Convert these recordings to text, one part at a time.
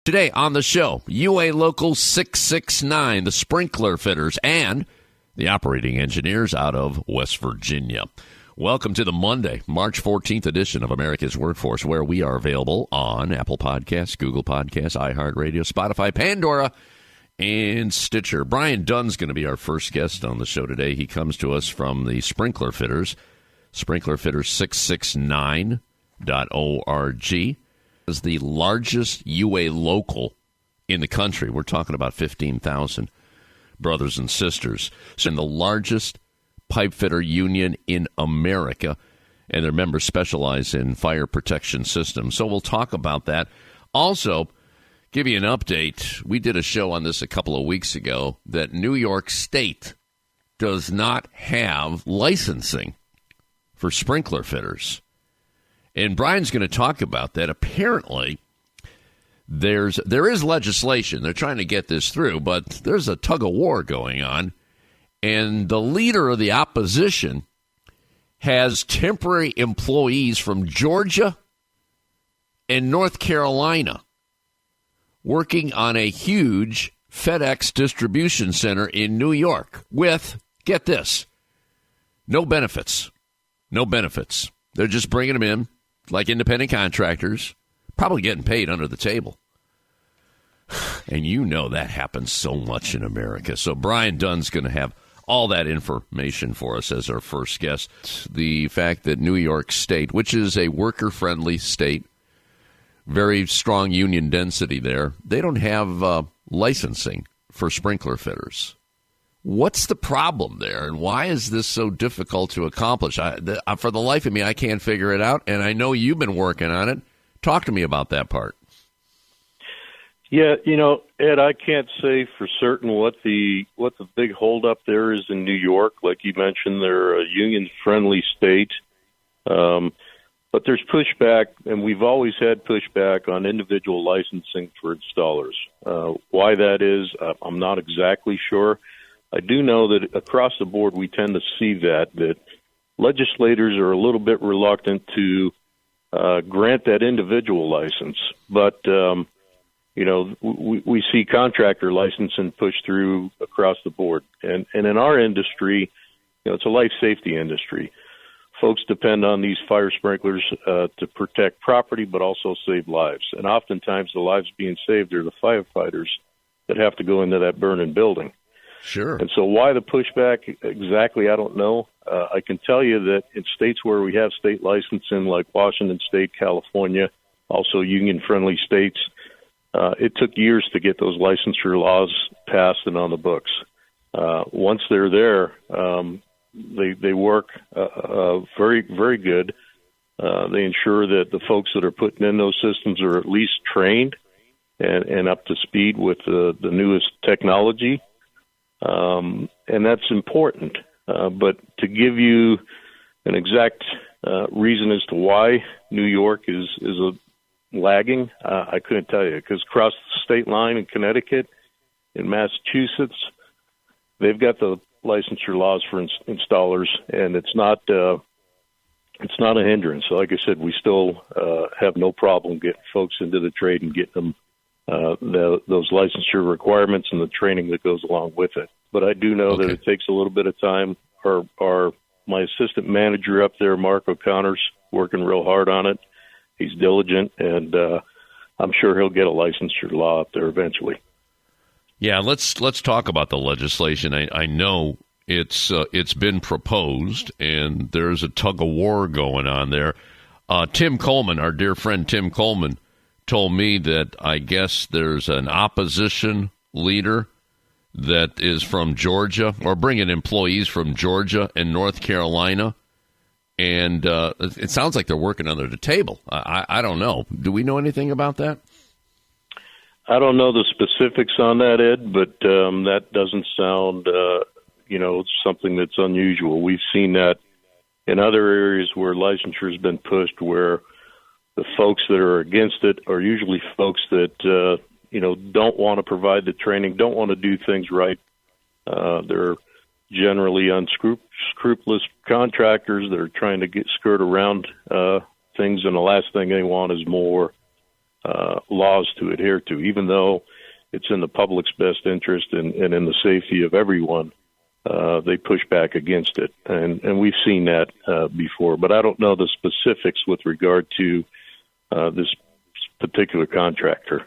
Today on the show, UA Local 669, the sprinkler fitters, and the operating engineers out of West Virginia. Welcome to the Monday, March 14th edition of America's Workforce, where we are available on Apple Podcasts, Google Podcasts, iHeartRadio, Spotify, Pandora, and Stitcher. Brian Dunn's going to be our first guest on the show today. He comes to us from the Sprinkler Fitters, sprinklerfitters669.org. Is the largest UA local in the country. We're talking about 15,000 brothers and sisters. So, the largest pipe fitter union in America, and their members specialize in fire protection systems. So we'll talk about that. Also, give you an update. We did a show on this a couple of weeks ago that New York State does not have licensing for sprinkler fitters. And Brian's going to talk about that. Apparently, there is legislation. They're trying to get this through, but there's a tug of war going on. And the leader of the opposition has temporary employees from Georgia and North Carolina working on a huge FedEx distribution center in New York with, get this, no benefits. No benefits. They're just bringing them in like independent contractors, probably getting paid under the table. And you know that happens so much in America. So Brian Dunn's going to have all that information for us as our first guest. The fact that New York State, which is a worker-friendly state, very strong union density there, they don't have licensing for sprinkler fitters. What's the problem there, and why is this so difficult to accomplish? For the life of me, I can't figure it out, and I know you've been working on it. Talk to me about that part. Yeah, Ed, I can't say for certain what the big holdup there is in New York. Like you mentioned, they're a union-friendly state, but there's pushback, and we've always had pushback on individual licensing for installers. Why that is, I'm not exactly sure. I do know that across the board we tend to see that legislators are a little bit reluctant to grant that individual license. But, we see contractor licensing pushed through across the board. And in our industry, it's a life safety industry. Folks depend on these fire sprinklers to protect property but also save lives. And oftentimes the lives being saved are the firefighters that have to go into that burning building. Sure. And so why the pushback exactly, I don't know. I can tell you that in states where we have state licensing, like Washington State, California, also union-friendly states, it took years to get those licensure laws passed and on the books. Once they're there, they work very, very good. They ensure that the folks that are putting in those systems are at least trained and up to speed with the newest technology. And that's important. But to give you an exact reason as to why New York is lagging, I couldn't tell you, because across the state line in Connecticut, in Massachusetts, they've got the licensure laws for installers, and it's not a hindrance. So like I said, we still have no problem getting folks into the trade and getting them those licensure requirements and the training that goes along with it. But I do know that it takes a little bit of time. My assistant manager up there, Mark O'Connor's working real hard on it. He's diligent, and I'm sure he'll get a licensure law up there eventually. Yeah, let's talk about the legislation. I know it's been proposed, and there's a tug of war going on there. Tim Coleman, our dear friend Tim Coleman, told me that I guess there's an opposition leader that is from Georgia, or bringing employees from Georgia and North Carolina, and it sounds like they're working under the table. I don't know. Do we know anything about that? I don't know the specifics on that, Ed, but that doesn't sound, something that's unusual. We've seen that in other areas where licensure has been pushed, where the folks that are against it are usually folks that, don't want to provide the training, don't want to do things right. They're generally unscrupulous contractors that are trying to skirt around things, and the last thing they want is more laws to adhere to, even though it's in the public's best interest and in the safety of everyone. They push back against it, and we've seen that before. But I don't know the specifics with regard to this particular contractor.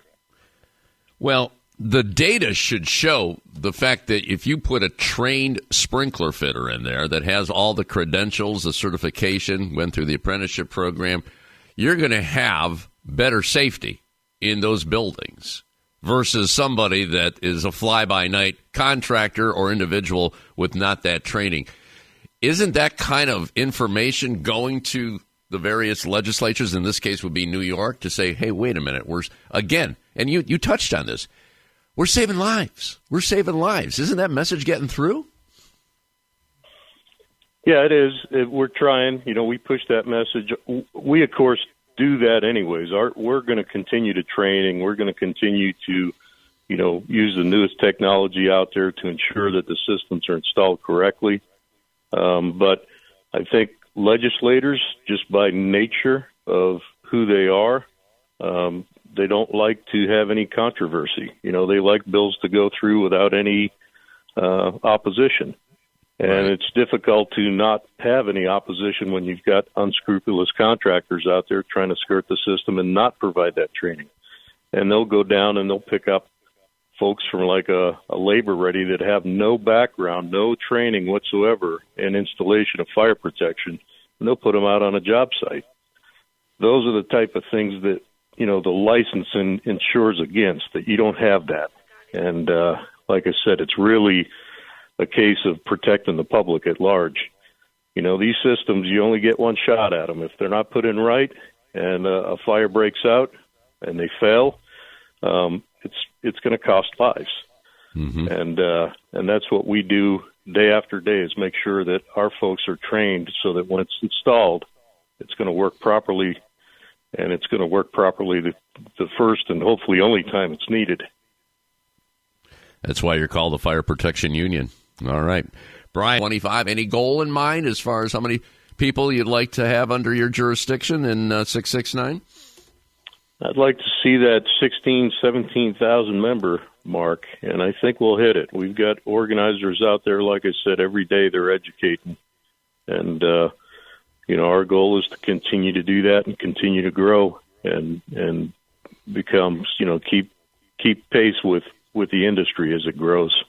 Well, the data should show the fact that if you put a trained sprinkler fitter in there that has all the credentials, the certification, went through the apprenticeship program, you're going to have better safety in those buildings versus somebody that is a fly-by-night contractor or individual with not that training. Isn't that kind of information going to the various legislatures, in this case would be New York, to say, hey, wait a minute, we're, again, and you touched on this, we're saving lives. We're saving lives. Isn't that message getting through? Yeah, it is. We're trying. We push that message. We, of course, do that anyways. We're going to continue to training. We're going to continue to, use the newest technology out there to ensure that the systems are installed correctly. But I think legislators, just by nature of who they are, they don't like to have any controversy. They like bills to go through without any opposition. And it's difficult to not have any opposition when you've got unscrupulous contractors out there trying to skirt the system and not provide that training. And they'll go down and they'll pick up folks from like a labor ready that have no background, no training whatsoever in installation of fire protection, and they'll put them out on a job site. Those are the type of things that, the licensing insures against, that you don't have that. And like I said, it's really a case of protecting the public at large. These systems, you only get one shot at them. If they're not put in right and a fire breaks out and they fail, it's going to cost lives. Mm-hmm. And that's what we do day after day, is make sure that our folks are trained so that when it's installed, it's going to work properly, and it's going to work properly the first and hopefully only time it's needed. That's why you're called the Fire Protection Union. All right. Brian, 25, any goal in mind as far as how many people you'd like to have under your jurisdiction in 669? I'd like to see that 17,000 member mark, and I think we'll hit it. We've got organizers out there, like I said, every day they're educating. And, our goal is to continue to do that and continue to grow and become, keep pace with the industry as it grows.